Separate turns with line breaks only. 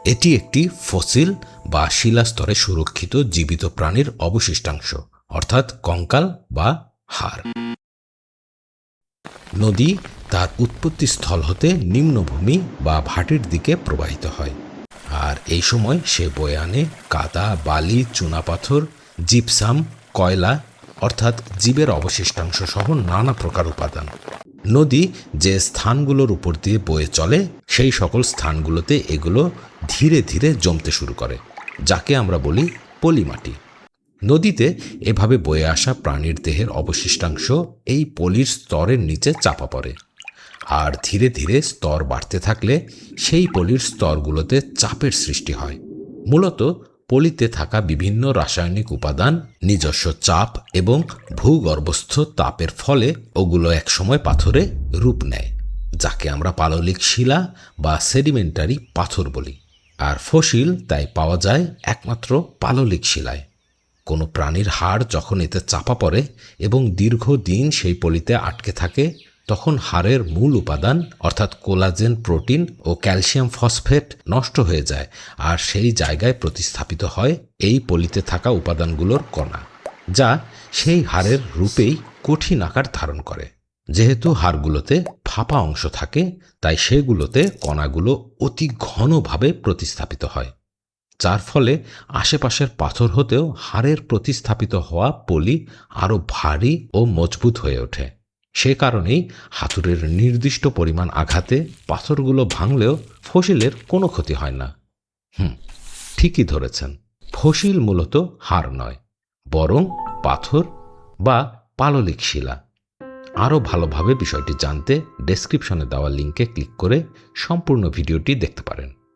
এটি একটি ফসিল বা শিলাস্তরে সুরক্ষিত জীবিত প্রাণীর অবশিষ্টাংশ, অর্থাৎ কঙ্কাল বা হাড়। নদী তার উৎপত্তি স্থল হতে নিম্নভূমি বা ভাটির দিকে প্রবাহিত হয়, আর এই সময় সে বয়ে আনে কাদা, বালি, চুনাপাথর, জিপসাম, কয়লা অর্থাৎ জীবের অবশিষ্টাংশ সহ নানা প্রকার উপাদান। নদী যে স্থানগুলোর উপর দিয়ে বয়ে চলে সেই সকল স্থানগুলোতে এগুলো ধীরে ধীরে জমতে শুরু করে, যাকে আমরা বলি পলিমাটি। নদীতে এভাবে বয়ে আসা প্রাণীর দেহের অবশিষ্টাংশ এই পলির স্তরের নিচে চাপা পড়ে, আর ধীরে ধীরে স্তর বাড়তে থাকলে সেই পলির স্তরগুলোতে চাপের সৃষ্টি হয়। মূলত পলিতে থাকা বিভিন্ন রাসায়নিক উপাদান নিজস্ব চাপ এবং ভূগর্ভস্থ তাপের ফলে ওগুলো একসময় পাথরে রূপ নেয়, যাকে আমরা পাললিক শিলা বা সেডিমেন্টারি পাথর বলি। আর ফসিল তাই পাওয়া যায় একমাত্র পাললিক শিলায়। কোনো প্রাণীর হাড় যখন এতে চাপা পড়ে এবং দীর্ঘদিন সেই পলিতে আটকে থাকে, তখন হাড়ের মূল উপাদান অর্থাৎ কোলাজেন প্রোটিন ও ক্যালসিয়াম ফসফেট নষ্ট হয়ে যায়, আর সেই জায়গায় প্রতিস্থাপিত হয় এই পলিতে থাকা উপাদানগুলোর কণা, যা সেই হাড়ের রূপেই কঠিন আকার ধারণ করে। যেহেতু হাড়গুলোতে ফাঁপা অংশ থাকে, তাই সেগুলোতে কণাগুলো অতি ঘনভাবে প্রতিস্থাপিত হয়, যার ফলে আশেপাশের পাথর হতেও হাড়ের প্রতিস্থাপিত হওয়া পলি আরও ভারী ও মজবুত হয়ে ওঠে। সে কারণেই হাতুড়ের নির্দিষ্ট পরিমাণ আঘাতে পাথরগুলো ভাঙলেও ফসিলের কোনো ক্ষতি হয় না। ঠিকই ধরেছেন, ফসিল মূলত হাড় নয়, বরং পাথর বা পাললিক শিলা। আরও ভালোভাবে বিষয়টি জানতে ডেসক্রিপশনে দেওয়া লিঙ্কে ক্লিক করে সম্পূর্ণ ভিডিওটি দেখতে পারেন।